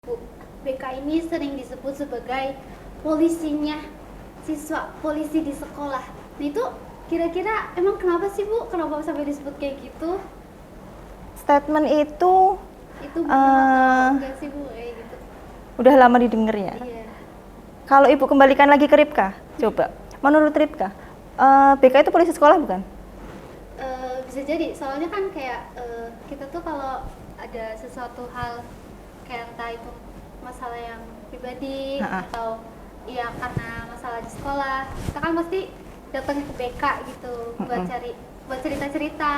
Bu, BK ini sering disebut sebagai polisinya siswa, polisi di sekolah. Nah itu kira-kira emang kenapa sih Bu? Kenapa sampai disebut kayak gitu? Statement itu Itu benar enggak sih Bu kayak gitu? udah lama didengar ya. Iya. Kalau Ibu kembalikan lagi ke Ripka, coba. Menurut Ripka, BK itu polisi sekolah bukan? Bisa jadi, soalnya kan kayak kita tuh kalau ada sesuatu hal kayak entah itu masalah yang pribadi atau ya karena masalah di sekolah, kita kan pasti datang ke BK gitu buat cerita-cerita,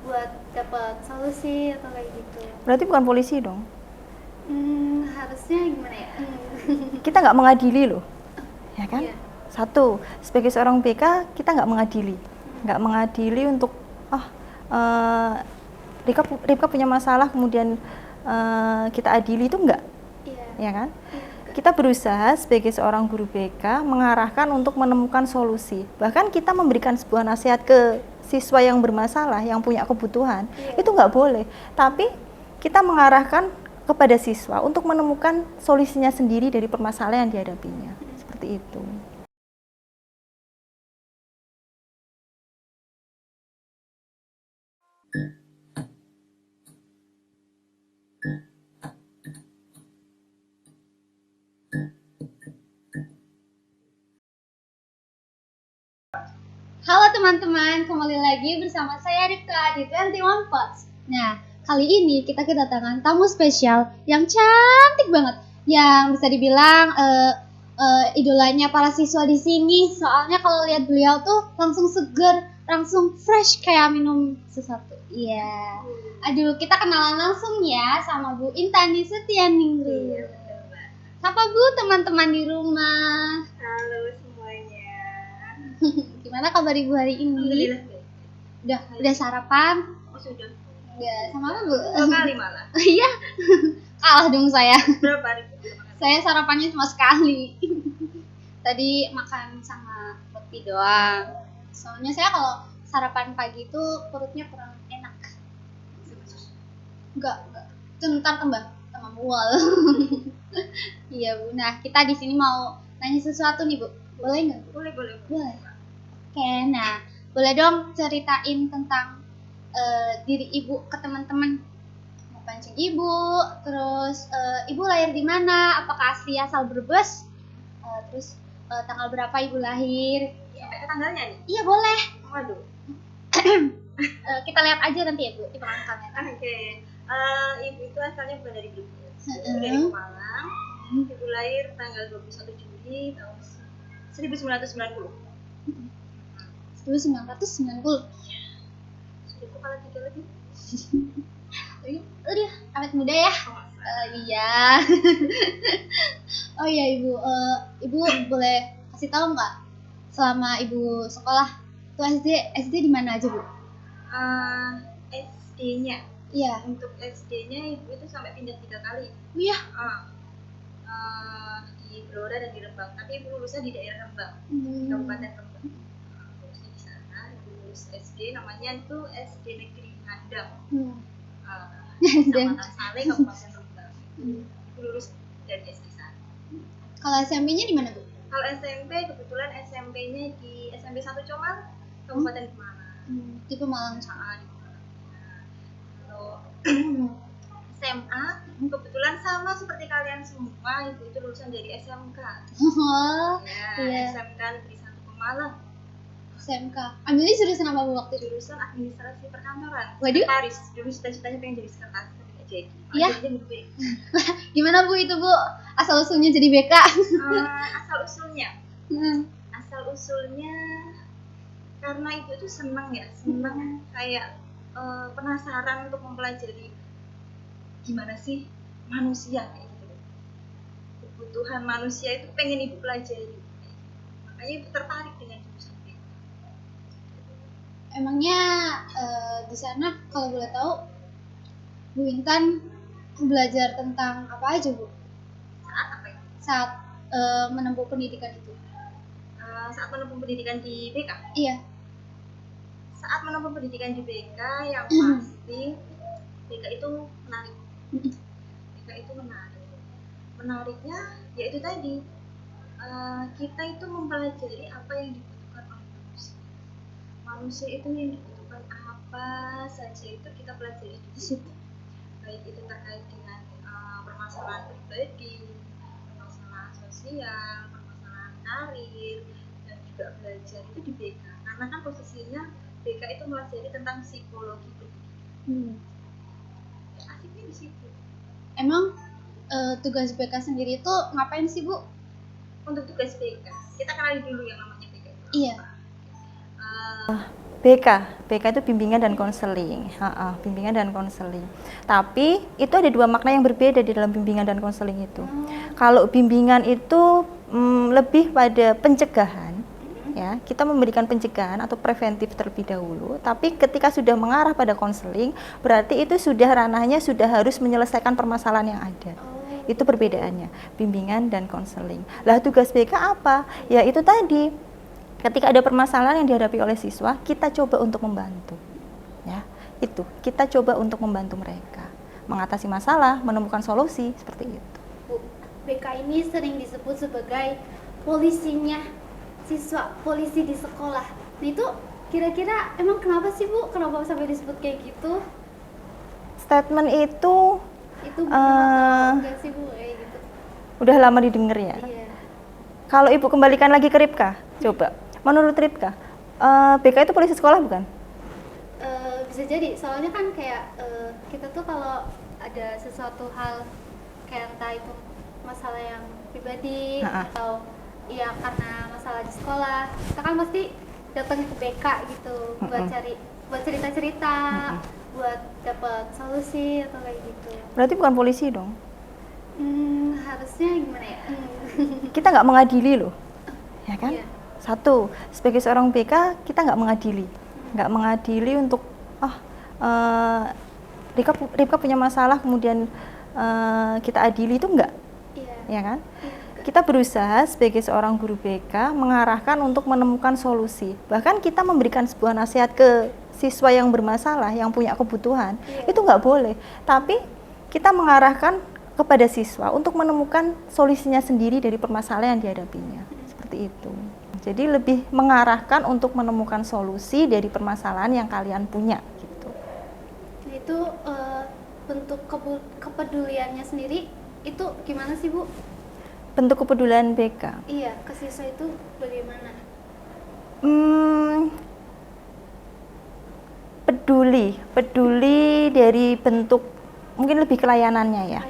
buat dapat solusi atau kayak gitu. Berarti bukan polisi dong. Harusnya gimana ya? Kita nggak mengadili loh, ya kan? Iya. Satu, sebagai seorang BK kita nggak mengadili untuk Ripka punya masalah kemudian kita adili, itu enggak, Iya. ya kan? Iya. Kita berusaha sebagai seorang guru BK mengarahkan untuk menemukan solusi. Bahkan kita memberikan sebuah nasihat ke siswa yang bermasalah, yang punya kebutuhan, itu nggak boleh. Tapi kita mengarahkan kepada siswa untuk menemukan solusinya sendiri dari permasalahan yang dihadapinya. Seperti itu. Halo teman-teman, kembali lagi bersama saya Ripka di 21 Pods. Nah, kali ini kita kedatangan tamu spesial yang cantik banget, yang bisa dibilang idolanya para siswa di sini. Soalnya kalau lihat beliau tuh langsung seger, langsung fresh kayak minum sesuatu. Iya. Aduh, kita kenalan langsung ya sama Bu Intani Setianingrum. Sapa Bu teman-teman di rumah. Halo semuanya. Gimana kabar Ibu hari ini? Alhamdulillah baik. Udah sarapan? Oh sudah. Ya, sama apa Bu? 2 kali malah. Iya. Kalah dong saya. Berapa hari? Saya sarapannya cuma sekali. Tadi makan sama roti doang. Soalnya saya kalau sarapan pagi itu perutnya kurang enak. Enggak. Itu ntar tambah mual. Iya Bu. Nah, kita di sini mau nanya sesuatu nih Bu. Boleh nggak? Boleh. Boleh. Oke, nah boleh dong ceritain tentang diri Ibu ke teman-teman. Mau pancing Ibu, terus Ibu lahir di mana? Apakah asli asal Brebes? Terus tanggal berapa Ibu lahir? Sampai ke tanggalnya nih? Iya boleh. Waduh. Kita lihat aja nanti ya Bu di belakang kamera. Oke. Ibu itu asalnya bukan dari Brebes. Ibu dari Pemalang. Ibu lahir tanggal 21 Juli tahun 1990. 1990. Sudah kepala 3 lagi. Udah, awet muda ya. Iya. Oh iya Ibu, Ibu boleh kasih tahu nggak selama Ibu sekolah tuh SD di mana aja Bu? SD-nya. Iya. Untuk SD-nya ibu itu sampai pindah 3 kali. Iya. Di Blora dan di Rembang. Tapi ibu lulusnya di daerah Rembang, Kabupaten Rembang. Lulusnya di sana. Ibu lulus SD, namanya itu SD Negeri Ngandam. Kecamatan Sale, Kabupaten Rembang. Ibu lulus dari SD sana. Kalau SMP-nya di mana Bu? Kalau SMP kebetulan SMP-nya di SMP 1 Comal, Kabupaten Pemalang. Di Pemalang. Di Pemalang. Kalau SMA kebetulan sama seperti kalian semua, ibu itu lulusan dari SMK. Iya. SMK Negeri 1 Pemalang. SMK. Ambilnya jurusan apa Bu waktu itu? Jurusan administrasi perkantoran. Waduh. Sekretaris. Dulu cita-citanya pengen jadi sekretaris tapi nggak jadi. Iya. Jadi Gimana Bu itu Bu? Asal usulnya jadi BK? Asal usulnya karena ibu itu senang kayak penasaran untuk mempelajari gimana sih manusia kayak gitu. Kebutuhan manusia itu pengen ibu pelajari. Makanya ibu tertarik dengan jurusan itu. Emangnya di sana kalau boleh tahu Bu Intan belajar tentang apa aja Bu? Saat apa ya? Saat menempuh pendidikan itu. Saat menempuh pendidikan di BK? Iya. Saat menempuh pendidikan di BK yang pasti BK itu menarik. BK itu menarik. menariknya yaitu tadi kita itu mempelajari apa yang dibutuhkan oleh manusia. Manusia itu yang dibutuhkan apa saja itu kita pelajari di situ. Baik itu terkait dengan permasalahan pribadi, permasalahan sosial, permasalahan karir, dan juga belajar itu di BK. Karena kan posisinya BK itu mempelajari tentang psikologi pendidikan. Ya, asiknya di situ. Emang tugas BK sendiri itu ngapain sih Bu? Untuk tugas BK, kita kenali dulu yang namanya BK itu. Iya. BK itu bimbingan dan konseling, bimbingan dan konseling. Tapi itu ada dua makna yang berbeda di dalam bimbingan dan konseling itu. Kalau bimbingan itu lebih pada pencegahan, ya kita memberikan pencegahan atau preventif terlebih dahulu. Tapi ketika sudah mengarah pada konseling, berarti itu sudah ranahnya sudah harus menyelesaikan permasalahan yang ada. Itu perbedaannya, bimbingan dan konseling. Lah tugas BK apa? Ya itu tadi. Ketika ada permasalahan yang dihadapi oleh siswa, kita coba untuk membantu. Ya, itu. Kita coba untuk membantu mereka mengatasi masalah, menemukan solusi seperti itu. Bu, BK ini sering disebut sebagai polisinya siswa, polisi di sekolah. Nah, itu kira-kira emang kenapa sih Bu? Kenapa sampai disebut kayak gitu? Statement itu benar enggak sih Bu kayak gitu? Udah lama didengar ya. Iya. Kalau Ibu kembalikan lagi ke Ripka, coba. Menurut Ripka, BK itu polisi sekolah bukan? Bisa jadi, soalnya kan kayak kita tuh kalau ada sesuatu hal kayak entah itu masalah yang pribadi atau ya karena masalah di sekolah, kita kan pasti datang ke BK gitu buat cerita-cerita, buat dapat solusi atau kayak gitu. Berarti bukan polisi dong? Harusnya gimana ya? Kita nggak mengadili loh, ya kan? Iya. Satu, sebagai seorang BK kita nggak mengadili untuk Ripka punya masalah kemudian kita adili, itu enggak, ya kan? Kita berusaha sebagai seorang guru BK mengarahkan untuk menemukan solusi. Bahkan kita memberikan sebuah nasihat ke siswa yang bermasalah, yang punya kebutuhan, itu nggak boleh. Tapi kita mengarahkan kepada siswa untuk menemukan solusinya sendiri dari permasalahan yang dihadapinya, seperti itu. Jadi lebih mengarahkan untuk menemukan solusi dari permasalahan yang kalian punya gitu. Nah, itu bentuk kepeduliannya sendiri itu gimana sih Bu? Bentuk kepedulian BK? Iya, ke siswa itu bagaimana? Peduli dari bentuk mungkin lebih ke layanannya ya.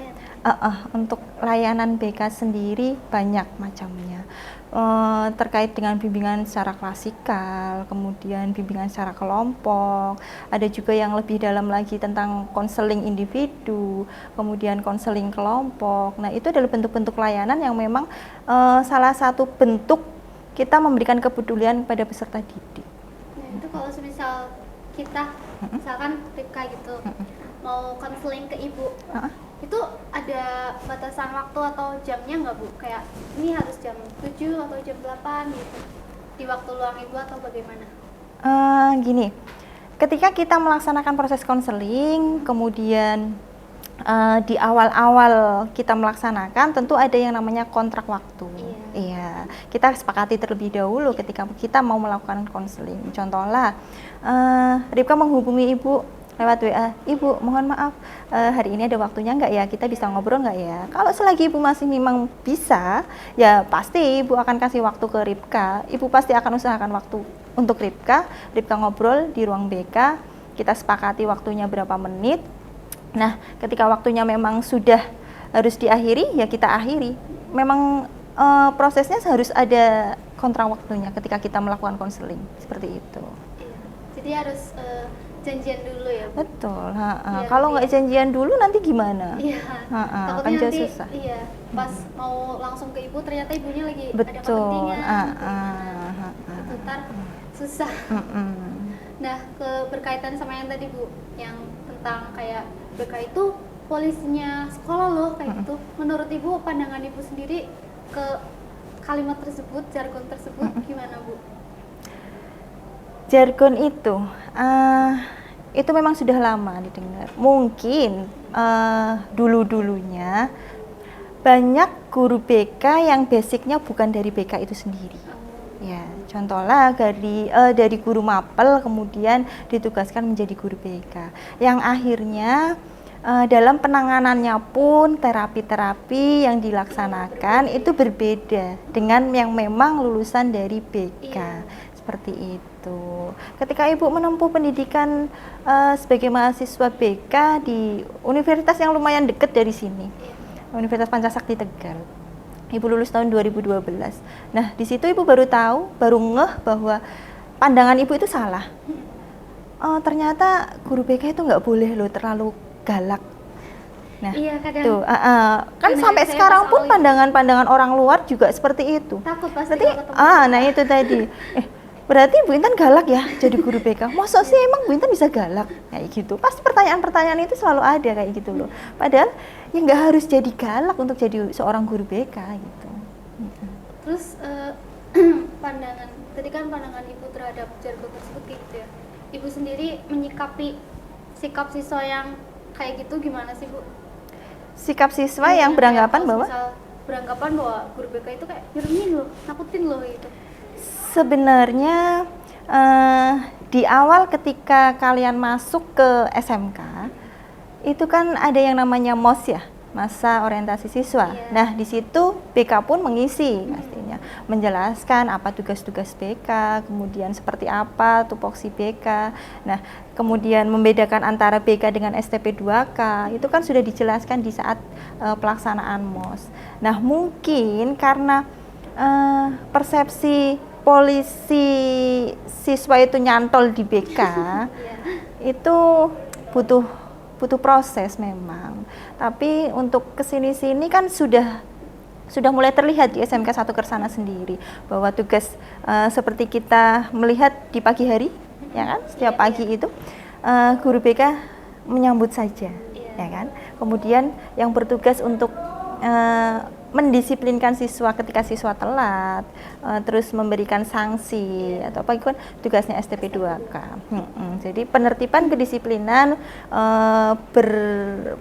Untuk layanan BK sendiri banyak macamnya. Terkait dengan bimbingan secara klasikal, kemudian bimbingan secara kelompok, ada juga yang lebih dalam lagi tentang konseling individu, kemudian konseling kelompok. Nah, itu adalah bentuk-bentuk layanan yang memang salah satu bentuk kita memberikan kepedulian pada peserta didik. Nah, itu kalau semisal kita, misalkan Ripka gitu, mau konseling ke ibu, itu ada batasan waktu atau jamnya nggak Bu? Kayak ini harus jam 7 atau jam 8 gitu, di waktu luang ibu atau bagaimana? Gini, ketika kita melaksanakan proses konseling, kemudian di awal-awal kita melaksanakan, tentu ada yang namanya kontrak waktu. Iya, kita sepakati terlebih dahulu ketika kita mau melakukan konseling. Contohlah, Ripka menghubungi ibu lewat WA, Ibu mohon maaf hari ini ada waktunya nggak ya, kita bisa ngobrol nggak ya? Kalau selagi Ibu masih memang bisa, ya pasti Ibu akan kasih waktu ke Ripka. Ibu pasti akan usahakan waktu untuk Ripka ngobrol di ruang BK, kita sepakati waktunya berapa menit. Nah, ketika waktunya memang sudah harus diakhiri, ya kita akhiri. Memang prosesnya harus ada kontrak waktunya ketika kita melakukan konseling, seperti itu. Jadi harus janjian dulu ya Bu? Betul. Kalau nggak janjian dulu nanti gimana? Iya. Akan jadi susah. Iya. Pas mau langsung ke ibu ternyata ibunya lagi Betul. ada kepentingan. Itu ntar susah. Nah, berkaitan sama yang tadi Bu, yang tentang kayak BK itu polisinya sekolah loh kayak gitu. Menurut Ibu, pandangan Ibu sendiri ke kalimat tersebut, jargon tersebut gimana Bu? Jargon itu memang sudah lama didengar. Mungkin dulu-dulunya banyak guru BK yang basicnya bukan dari BK itu sendiri. Ya, contohlah dari guru mapel kemudian ditugaskan menjadi guru BK. Yang akhirnya dalam penanganannya pun terapi-terapi yang dilaksanakan itu berbeda dengan yang memang lulusan dari BK. Seperti itu. Ketika Ibu menempuh pendidikan sebagai mahasiswa BK di universitas yang lumayan dekat dari sini, Universitas Pancasakti Tegal, Ibu lulus tahun 2012. Nah, di situ Ibu baru tahu, baru ngeh bahwa pandangan Ibu itu salah. Ternyata guru BK itu nggak boleh loh terlalu galak. Nah, Iya, kadang tuh, kan Benar, sampai saya sekarang pas pun awal itu. pandangan-pandangan orang luar juga seperti itu. takut pasti Berarti, kalau ketemu. nah itu tadi. Berarti Bu Intan galak ya jadi guru BK. Masa sih emang Bu Intan bisa galak kayak gitu? Pasti pertanyaan-pertanyaan itu selalu ada kayak gitu loh. Padahal ya nggak harus jadi galak untuk jadi seorang guru BK gitu. Terus pandangan tadi kan pandangan Ibu terhadap jargon tersebut kayak gitu ya. Ibu sendiri menyikapi sikap siswa yang kayak gitu gimana sih, Bu? Sikap siswa yang beranggapan bahwa beranggapan bahwa guru BK itu kayak nyermin loh, nakutin loh gitu. sebenarnya di awal ketika kalian masuk ke SMK itu kan ada yang namanya MOS ya, masa orientasi siswa. Iya. Nah, di situ BK pun mengisi pastinya, menjelaskan apa tugas-tugas BK, kemudian seperti apa tupoksi BK. Nah, kemudian membedakan antara BK dengan STP 2K, itu kan sudah dijelaskan di saat pelaksanaan MOS. Nah, mungkin karena persepsi polisi siswa itu nyantol di BK itu butuh proses memang. Tapi untuk kesini-sini kan sudah mulai terlihat di SMK 1 Kersana sendiri bahwa tugas seperti kita melihat di pagi hari, ya kan? Setiap pagi itu guru BK menyambut saja, ya kan? Kemudian yang bertugas untuk mendisiplinkan siswa ketika siswa telat, terus memberikan sanksi atau apa itu kan tugasnya STP 2K. Jadi penertiban kedisiplinan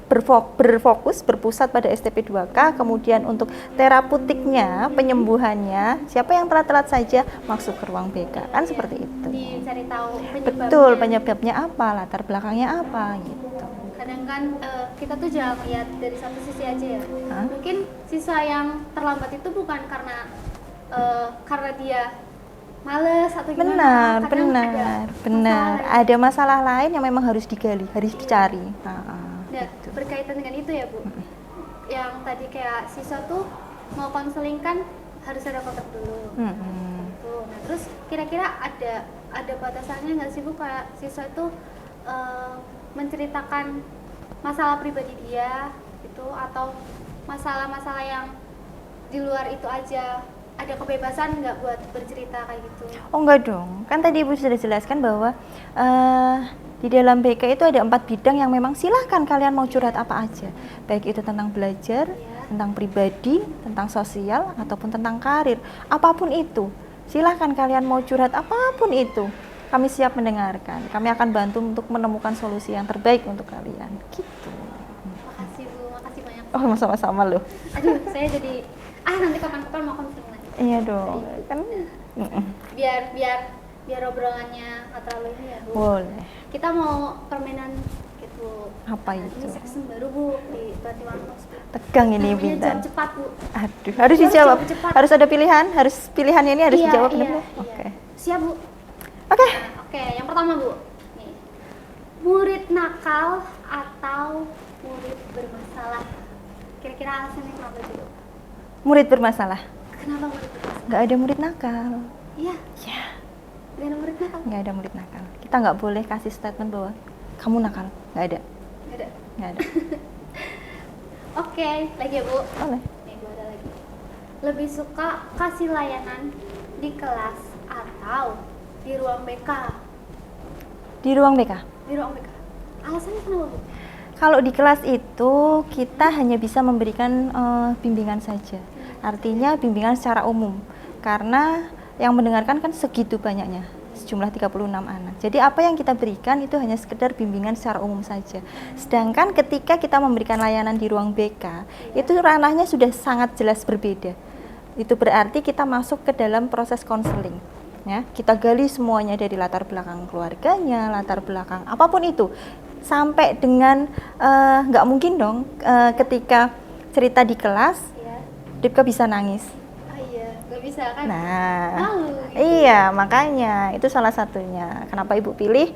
berfokus berpusat pada STP 2K, kemudian untuk terapeutiknya, penyembuhannya, siapa yang telat-telat saja masuk ke ruang BK, kan seperti itu. Dicari tahu penyebabnya. Betul, penyebabnya apa, latar belakangnya apa gitu. Kadang kan kita tuh jangan lihat dari satu sisi aja ya. Mungkin siswa yang terlambat itu bukan karena dia males atau gimana. Benar. Ada masalah lain yang memang harus digali, harus dicari. Nah, gitu. berkaitan dengan itu ya, Bu. Yang tadi kayak siswa tuh mau konseling kan harus ada kontak dulu. Tuh. Nah, terus kira-kira ada batasannya nggak sih, Bu, kayak siswa itu menceritakan masalah pribadi dia itu atau masalah-masalah yang di luar itu aja, ada kebebasan nggak buat bercerita kayak gitu? Oh enggak dong, kan tadi Ibu sudah jelaskan bahwa di dalam BK itu ada 4 bidang yang memang silahkan kalian mau curhat apa aja, baik itu tentang belajar, tentang pribadi, tentang sosial, ataupun tentang karir, apapun itu silahkan kalian mau curhat apapun itu. Kami siap mendengarkan. Kami akan bantu untuk menemukan solusi yang terbaik untuk kalian. Gitu. Makasih, Bu, makasih banyak. Oh, sama-sama loh. Aduh, saya jadi nanti kapan-kapan mau konseling lagi. Iya dong. Kan biar obrolannya nggak terlalu ini ya, Bu. boleh. Kita mau permainan gitu. Apa Ini itu? section baru, Bu, di 21 Talks. Tegang ini Namanya Bintan. jawab cepat, Bu. Aduh, harus dijawab. jawab cepat. Harus ada pilihan, pilihannya ini harus Iya, dijawab iya, benar. iya. Oke. Siap, Bu. Oke. Oke, yang pertama, Bu. Nih. Murid nakal atau murid bermasalah? Kira-kira alasannya kenapa sih, Bu? Murid bermasalah. Kenapa murid bermasalah? Nggak ada murid nakal. Iya, Ya, gak ada murid nakal. nggak ada murid nakal. Kita nggak boleh kasih statement bahwa kamu nakal. Nggak ada. Gak ada. Nggak ada. Oke, lagi ya, Bu. Boleh. Nih, Bu, ada lagi. Lebih suka kasih layanan di kelas atau di ruang BK? Di ruang BK. Di ruang BK. Alasannya kenapa, Bu? Kalau di kelas itu kita hanya bisa memberikan bimbingan saja. Artinya bimbingan secara umum. Karena yang mendengarkan kan segitu banyaknya. sejumlah 36 anak. Jadi apa yang kita berikan itu hanya sekedar bimbingan secara umum saja. Sedangkan ketika kita memberikan layanan di ruang BK, itu ranahnya sudah sangat jelas berbeda. Itu berarti kita masuk ke dalam proses konseling. Ya, kita gali semuanya dari latar belakang keluarganya, latar belakang apapun itu. Sampai dengan nggak mungkin dong ketika cerita di kelas, Ripka bisa nangis. Nggak bisa kan? Nah, malu gitu. iya makanya itu salah satunya kenapa ibu pilih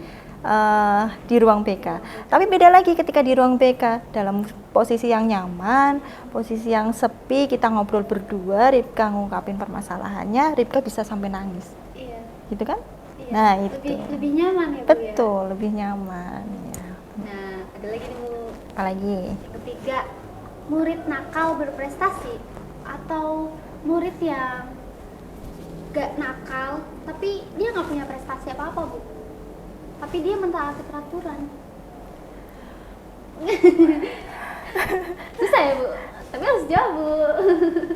di ruang BK. Tapi beda lagi ketika di ruang BK dalam posisi yang nyaman, posisi yang sepi, kita ngobrol berdua, Ripka ngungkapin permasalahannya, Ripka bisa sampai nangis. Iya. Gitu kan? Iya. Nah itu. Lebih nyaman ya Bu. Betul, lebih nyaman. Ya. Nah, ada lagi nih Bu. Apalagi? Yang ketiga, murid nakal berprestasi atau murid yang gak nakal tapi dia nggak punya prestasi apa-apa Bu, tapi dia mentaati peraturan. Susah ya Bu, tapi harus jawab Bu.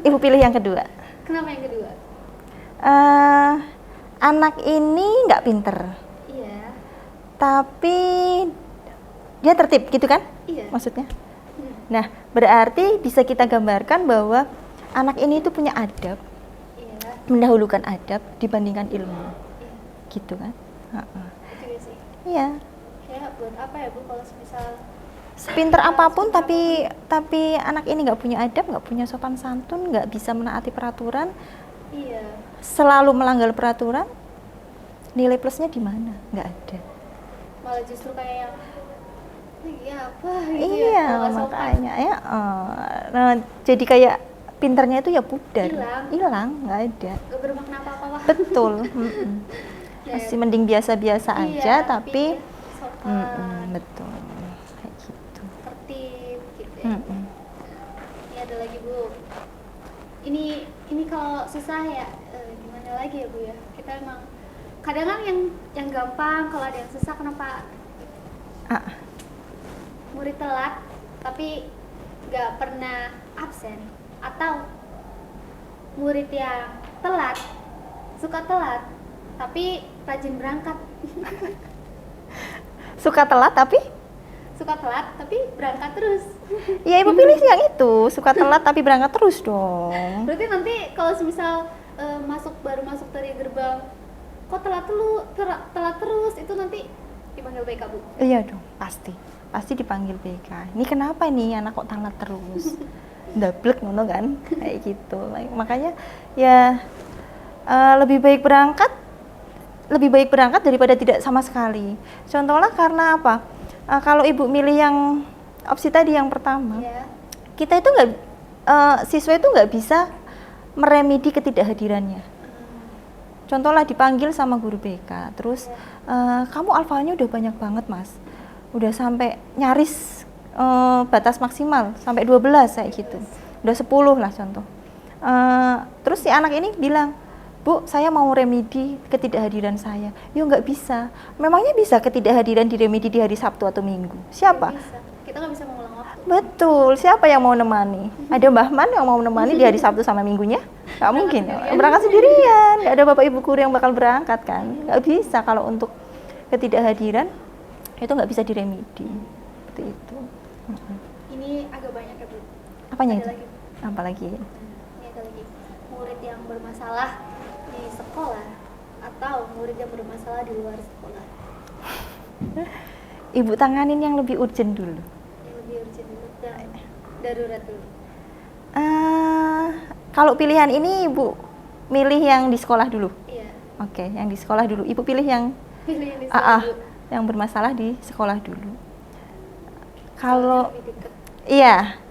Ibu pilih yang kedua. Kenapa yang kedua? Anak ini nggak pinter, Iya. tapi dia tertib gitu kan? Iya. Maksudnya? Nah, berarti bisa kita gambarkan bahwa anak ini itu punya adab, Iya. mendahulukan adab dibandingkan ilmu, Iya. gitu kan? Itu ya sih. Iya. Ya buat apa ya Bu kalau misal Sepinter apapun tapi anak ini nggak punya adab, nggak punya sopan santun, nggak bisa menaati peraturan, iya. selalu melanggar peraturan, nilai plusnya di mana? Nggak ada. Malah justru kayak yang iya apa gitu Iya, ya. Kalau nggak sopan. makanya ya. Nah, jadi kayak pinternya itu ya pudar, hilang, nggak ada. Gak bermakna apa-apa lah. Betul. Ya, Masih mending biasa-biasa aja, iya, tapi sopan, betul, kayak gitu. tertib gitu ya. Ini ada lagi Bu. Ini kalau susah ya gimana lagi ya Bu ya. Kita emang kadang kan yang gampang, kalau ada yang susah kenapa murid telat tapi nggak pernah absen, atau murid yang suka telat tapi rajin berangkat. Suka telat tapi Berangkat terus. ya ibu pilih yang itu, suka telat tapi berangkat terus dong. Berarti nanti kalau misal baru masuk dari gerbang kok telat terus, itu nanti dipanggil BK Bu. Iya dong, pasti dipanggil BK. Ini kenapa ini anak kok telat terus? Dablek ngono kan, kayak gitu. Makanya ya lebih baik berangkat daripada tidak sama sekali. Contohnya karena apa? Kalau ibu milih yang opsi tadi yang pertama, kita itu siswa itu nggak bisa meremedi ketidakhadirannya. Contohnya dipanggil sama guru BK, terus kamu alfanya udah banyak banget mas, udah sampai nyaris batas maksimal sampai 12 kayak gitu, udah 10 lah contoh. Terus si anak ini bilang, Bu, saya mau remedi ketidakhadiran saya. Yo nggak bisa. Memangnya bisa ketidakhadiran diremedi di hari Sabtu atau Minggu? Siapa? Bisa. Kita nggak bisa mengulang waktu. Betul. Siapa yang mau nemani? Ada Mbah Man yang mau menemani di hari Sabtu sama Minggunya? Nggak mungkin. Berangkat sendirian. Nggak ada bapak ibu guru yang bakal berangkat kan? Nggak bisa kalau untuk ketidakhadiran itu nggak bisa diremedi. Seperti itu. Ini agak banyak ya Bu. Apanya Ada itu? lagi. Apalagi? Ini ada lagi. Murid yang bermasalah di sekolah atau murid yang bermasalah di luar sekolah. Ibu tanganin yang lebih urgent dulu. Yang lebih urgent dulu, yang darurat dulu. Kalau pilihan ini ibu milih yang di sekolah dulu. Iya. Oke, yang di sekolah dulu. Ibu pilih yang Pilih yang di sekolah dulu. yang bermasalah di sekolah dulu. Kalau Lebih dekat. iya,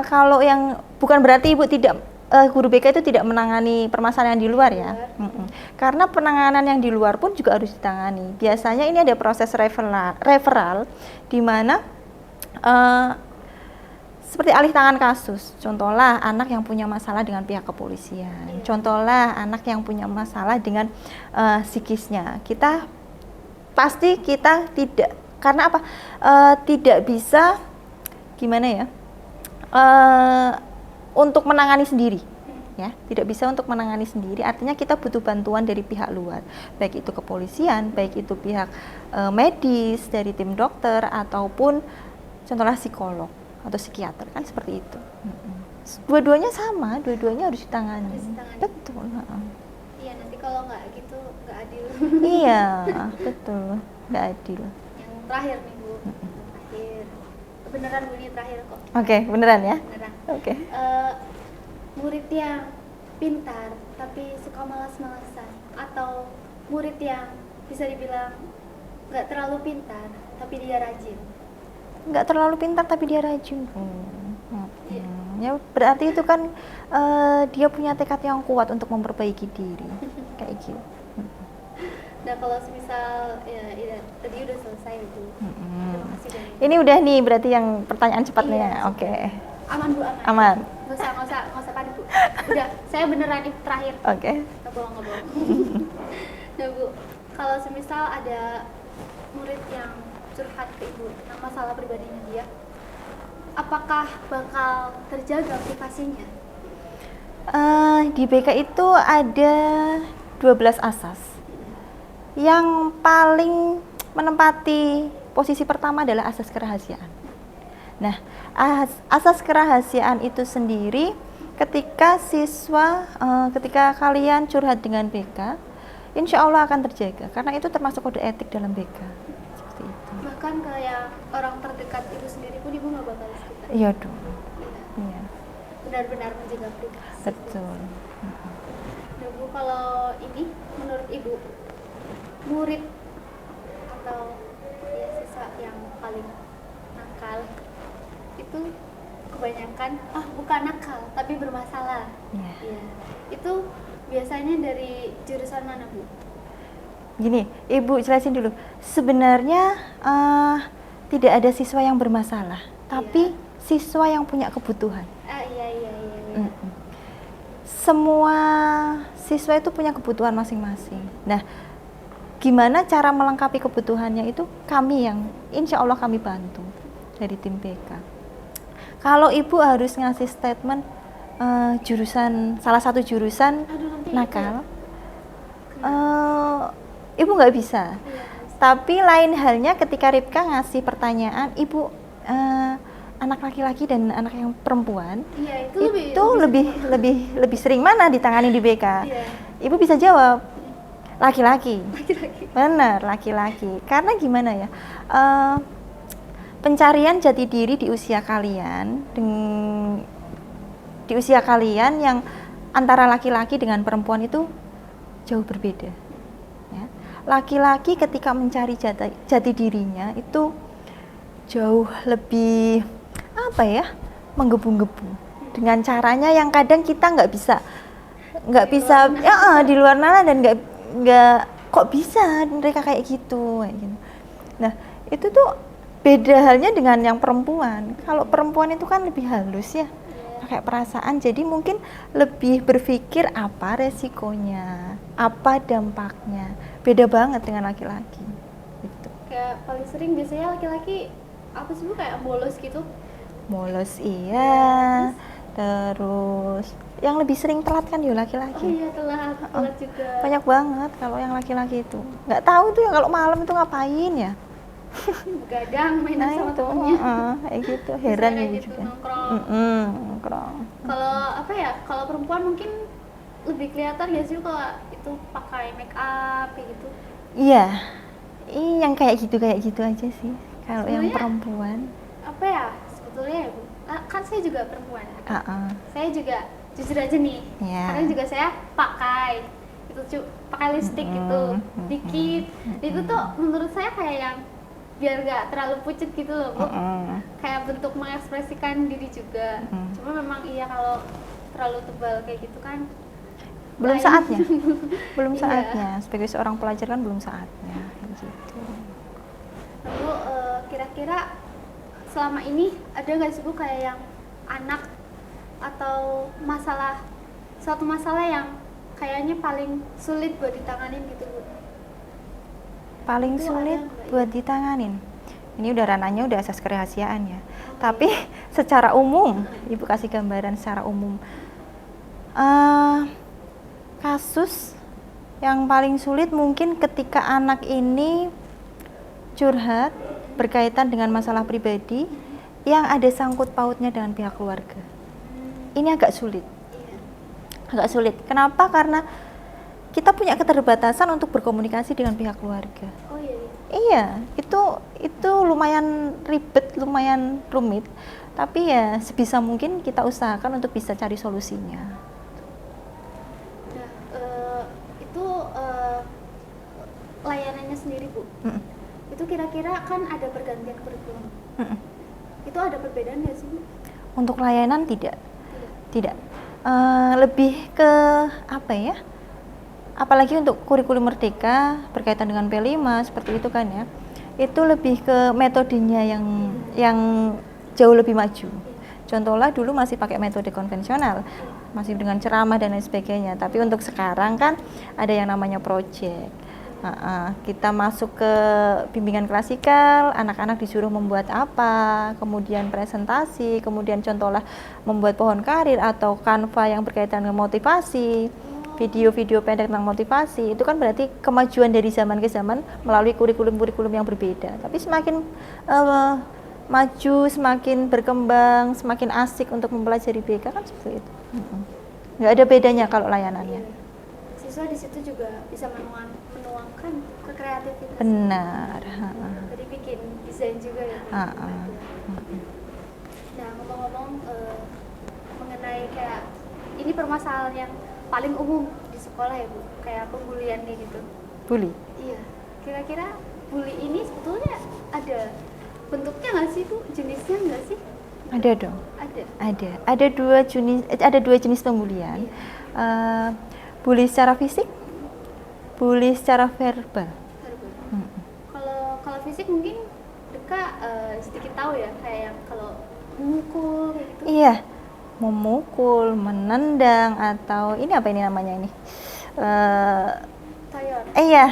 kalau yang bukan berarti ibu tidak guru BK itu tidak menangani permasalahan di luar ya. Karena penanganan yang di luar pun juga harus ditangani. Biasanya ini ada proses referral di mana seperti alih tangan kasus. Contohlah anak yang punya masalah dengan pihak kepolisian. Contohlah anak yang punya masalah dengan psikisnya. Kita tidak, karena apa? Tidak bisa gimana ya? Untuk menangani sendiri. ya, tidak bisa untuk menangani sendiri. Artinya kita butuh bantuan dari pihak luar, baik itu kepolisian, baik itu pihak medis dari tim dokter, ataupun contohnya psikolog atau psikiater, kan seperti itu. Dua-duanya sama, dua-duanya harus ditangani. Betul. Iya, nanti kalau nggak gitu nggak adil. Iya, betul, nggak adil. Yang terakhir nih Bu, terakhir beneran Bu, ini terakhir kok. Oke, beneran ya? Beneran. Oke. Murid yang pintar tapi suka malas-malasan, atau murid yang bisa dibilang nggak terlalu pintar tapi dia rajin? Nggak terlalu pintar tapi dia rajin. Ya berarti itu kan dia punya tekad yang kuat untuk memperbaiki diri, kayak gitu. Nah kalau semisal ya tadi udah selesai Bu. Terima kasih banyak. Ini udah nih berarti yang pertanyaan cepatnya. Iya, Oke. Aman Bu, aman. Aman. Nggak usah panik Bu. Udah, saya beneran itu terakhir. Oke. Nggak bohong. Nah Bu, kalau semisal ada murid yang curhat ke Ibu tentang masalah pribadinya dia, apakah bakal terjaga privasinya? Di BK itu ada 12 asas. Yang paling menempati posisi pertama adalah asas kerahasiaan. Nah, asas kerahasiaan itu sendiri ketika ketika kalian curhat dengan BK, insya Allah akan terjaga karena itu termasuk kode etik dalam BK. Seperti itu. Bahkan kayak orang terdekat Ibu sendiri pun Ibu nggak bakal sekitar. Iya dong. Iya. Benar-benar menjaga privasi. Betul. Nah Bu, kalau ini menurut Ibu, murid atau ya siswa yang paling nakal itu kebanyakan bukan nakal tapi bermasalah. Ya. Itu biasanya dari jurusan mana Bu? Gini, Ibu jelasin dulu. Sebenarnya tidak ada siswa yang bermasalah, tapi siswa yang punya kebutuhan. Iya. Semua siswa itu punya kebutuhan masing-masing. Nah, gimana cara melengkapi kebutuhannya itu kami yang insya Allah kami bantu dari tim BK. Kalau Ibu harus ngasih statement salah satu jurusan nakal, Ibu nggak bisa. Tapi lain halnya ketika Ripka ngasih pertanyaan, Ibu anak laki-laki dan anak yang perempuan, itu lebih sering mana ditangani di BK? Ibu bisa jawab laki-laki. Benar, laki-laki. Karena gimana ya? Pencarian jati diri di usia kalian yang antara laki-laki dengan perempuan itu jauh berbeda. Ya. Laki-laki ketika mencari jati dirinya itu jauh lebih menggebu-gebu dengan caranya yang kadang kita nggak bisa di luar sana, dan nggak kok bisa mereka kayak gitu. Nah itu tuh beda halnya dengan yang perempuan. Kalau perempuan itu kan lebih halus ya, pakai perasaan, jadi mungkin lebih berpikir apa resikonya, apa dampaknya. Beda banget dengan laki-laki gitu. Kayak paling sering biasanya laki-laki apa sih Bu, kayak bolos gitu? Bolos iya. Terus yang lebih sering telat kan ya laki-laki. Oh iya, telat juga. Banyak banget kalau yang laki-laki itu. Nggak tahu tuh ya kalau malam itu ngapain ya. Begadang, mainan sama temennya. Kayak gitu, heran kayak gitu juga. Nongkrong. Kalau perempuan mungkin lebih kelihatan ya sih kalau itu pakai make up kayak gitu. Iya. Yang kayak gitu aja sih. Kalau yang perempuan. Sebetulnya ya Bu, kan saya juga perempuan. Saya juga jujur aja nih. Kadang juga saya pakai lipstick gitu, dikit. Itu tuh menurut saya kayak yang biar gak terlalu pucet gitu loh Bu. Kayak bentuk mengekspresikan diri juga. Cuma memang iya kalau terlalu tebal kayak gitu kan belum saatnya. Belum saatnya. Sebagai seorang pelajar kan belum saatnya gitu. Lalu kira-kira selama ini ada nggak sih Bu kayak yang anak atau suatu masalah yang kayaknya paling sulit buat ditanganin gitu Bu? Paling sulit buat ditanganin. Ini udah ranahnya udah asas kerahasiaan ya. Tapi secara umum, Ibu kasih gambaran secara umum. Eh, kasus yang paling sulit mungkin ketika anak ini curhat berkaitan dengan masalah pribadi yang ada sangkut pautnya dengan pihak keluarga. Ini agak sulit. Agak sulit. Kenapa? Karena kita punya keterbatasan untuk berkomunikasi dengan pihak keluarga. Oh iya. Iya, itu lumayan ribet, lumayan rumit. Tapi ya sebisa mungkin kita usahakan untuk bisa cari solusinya. Nah, itu layanannya sendiri Bu. Itu kira-kira kan ada pergantian kurikulum. Itu ada perbedaan nggak sih Bu? Untuk layanan tidak. Lebih ke apa ya? Apalagi untuk kurikulum merdeka berkaitan dengan P5 seperti itu kan ya. Itu lebih ke metodenya yang jauh lebih maju. Contohnya dulu masih pakai metode konvensional, masih dengan ceramah dan lain sebagainya. Tapi untuk sekarang kan ada yang namanya project. Kita masuk ke bimbingan klasikal, anak-anak disuruh membuat apa, kemudian presentasi, kemudian contohnya membuat pohon karir atau Canva yang berkaitan dengan motivasi, video-video pendek tentang motivasi. Itu kan berarti kemajuan dari zaman ke zaman melalui kurikulum-kurikulum yang berbeda. Tapi semakin maju, semakin berkembang, semakin asik untuk mempelajari BK kan seperti itu. Nggak ada bedanya kalau layanannya. Siswa di situ juga bisa menuangkan kekreativitas. Benar. Jadi bikin desain juga ya. Nah, ngomong-ngomong mengenai kayak ini permasalahan yang paling umum di sekolah ya Bu, kayak pembulian kayak gitu. Bully. Iya. Kira-kira bully ini sebetulnya ada bentuknya nggak sih Bu? Jenisnya nggak sih? Ada dong. Ada. Ada dua jenis pembulian. Bully secara fisik, bully secara verbal. Kalau fisik mungkin Deka sedikit tahu ya, kayak yang kalau memukul kayak gitu. Iya, memukul, menendang atau ini apa ini namanya ini? Tayor. Iya.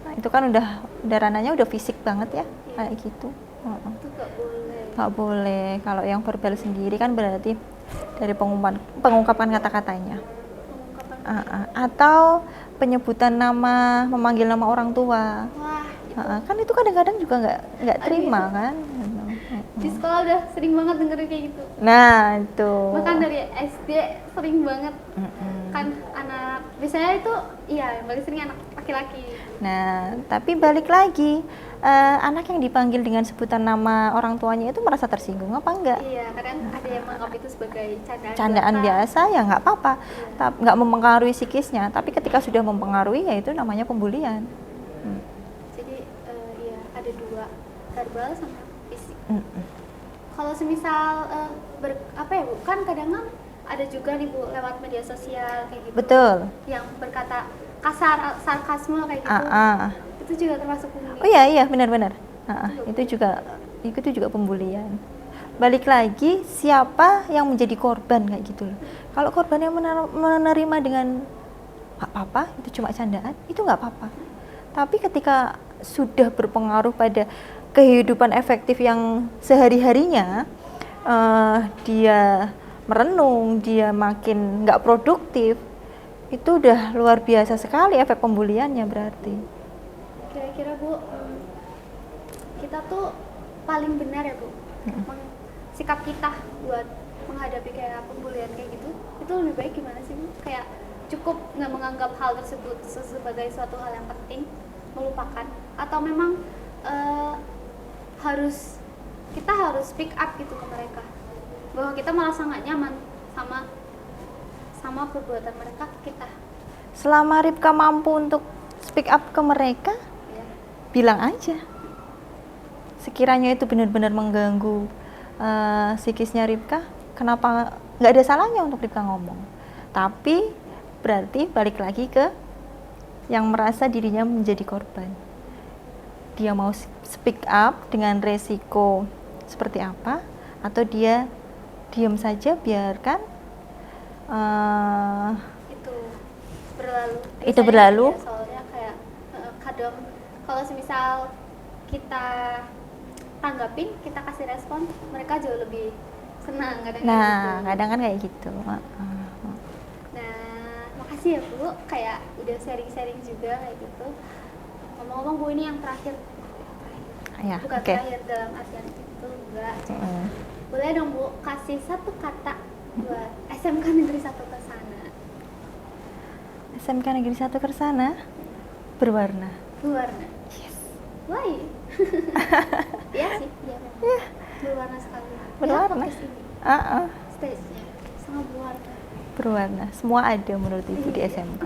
Nah, itu kan udah ranahnya udah fisik banget ya, kayak gitu. Itu nggak boleh. Nggak boleh. Kalau yang verbal sendiri kan berarti dari pengungkapan kata-katanya. Atau penyebutan nama, memanggil nama orang tua. Wah, Kan itu kadang-kadang juga nggak terima kan. di sekolah udah sering banget dengerin kayak gitu. Nah itu. Bahkan dari SD sering banget. Kan anak biasanya itu iya yang paling sering anak laki-laki. Nah tapi balik lagi, anak yang dipanggil dengan sebutan nama orang tuanya itu merasa tersinggung apa enggak? Iya, kadang ada yang menganggap itu sebagai Candaan biasa ya nggak apa-apa, nggak mempengaruhi psikisnya. Tapi ketika sudah mempengaruhi ya itu namanya pembulian. Jadi iya ada dua, verbal sama fisik. Kalau semisal apa ya Bu, kan kadang ada juga nih Bu lewat media sosial kayak gitu. Betul. Yang berkata kasar, sarkasme kayak gitu. Itu juga termasuk pembulian. Oh iya benar-benar. Itu juga pembulian. Balik lagi siapa yang menjadi korban kayak gitu loh. Kalau korban yang menerima dengan nggak apa-apa, itu cuma candaan, itu nggak apa-apa. Tapi ketika sudah berpengaruh pada kehidupan efektif yang sehari-harinya, dia merenung, dia makin nggak produktif, itu udah luar biasa sekali efek pembuliannya berarti. Kira-kira Bu, kita tuh paling benar ya Bu, sikap kita buat menghadapi kayak pembulian kayak gitu, itu lebih baik gimana sih Bu? Kayak cukup nggak menganggap hal tersebut sebagai suatu hal yang penting, melupakan, atau memang kita harus speak up gitu ke mereka bahwa kita merasa nggak nyaman sama perbuatan mereka ke kita. Selama Ripka mampu untuk speak up ke mereka, bilang aja. Sekiranya itu benar-benar mengganggu psikisnya Ripka, kenapa nggak ada salahnya untuk Ripka ngomong. Tapi berarti balik lagi ke yang merasa dirinya menjadi korban. Dia mau speak up dengan resiko seperti apa, atau dia diam saja biarkan itu berlalu. Ya, soalnya kayak kadang kalau semisal kita tanggapin, kita kasih respon, mereka jauh lebih senang kadang. Nah, kadang kan kayak gitu. makasih ya Bu, kayak udah sharing-sharing juga kayak gitu. Ngomong-ngomong Bu, ini yang terakhir. Ya, Bukan oke. terakhir dalam artian itu enggak. Boleh dong Bu, kasih satu kata buat SMK Negeri 1 Kersana. SMK Negeri 1 Kersana berwarna. Berwarna. Yes. Why? Iya sih, iya memang. Berwarna sekali. Berwarna. Ya, podcast ini, stage-nya sangat berwarna. Berwarna. Semua ada menurut Ibu di Iya. SMK.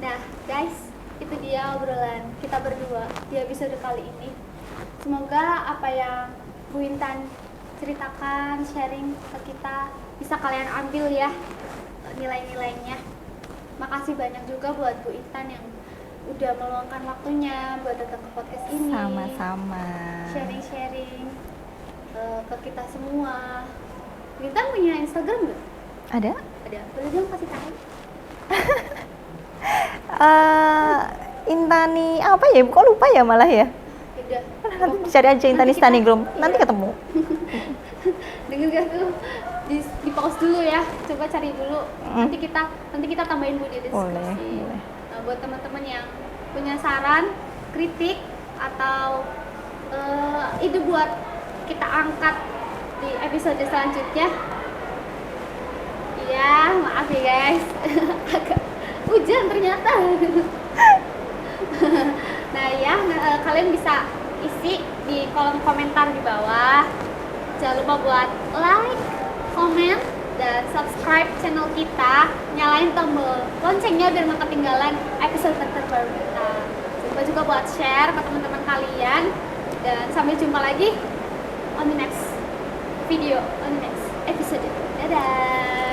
Nah, guys, itu dia obrolan kita berdua di episode kali ini. Semoga apa yang Bu Intan ceritakan, sharing ke kita bisa kalian ambil ya nilai-nilainya. Makasih banyak juga buat Bu Intan yang udah meluangkan waktunya buat datang ke podcast ini. Sama-sama. Sharing-sharing ke kita semua. Bu Intan punya Instagram nggak? Ada? Ada. Boleh dong kasih tahu? Intani apa ya? Kok lupa ya malah ya? Udah. Nanti cari aja Intani Nanti kita- Stanigrum. Nanti ketemu. Dengar gak tuh? Di pause dulu ya. Coba cari dulu. Nanti kita tambahin Bu di deskripsi. Boleh. Nah, buat teman-teman yang punya saran, kritik atau ide buat kita angkat di episode selanjutnya. Iya, maaf ya guys. Agak hujan ternyata. Nah ya, kalian bisa isi di kolom komentar di bawah. Jangan lupa buat like, komen, dan subscribe channel kita. Nyalain tombol loncengnya biar nggak ketinggalan episode terbaru kita. Jangan lupa juga buat share ke teman-teman kalian. Dan sampai jumpa lagi on the next video, on the next episode. Dadah!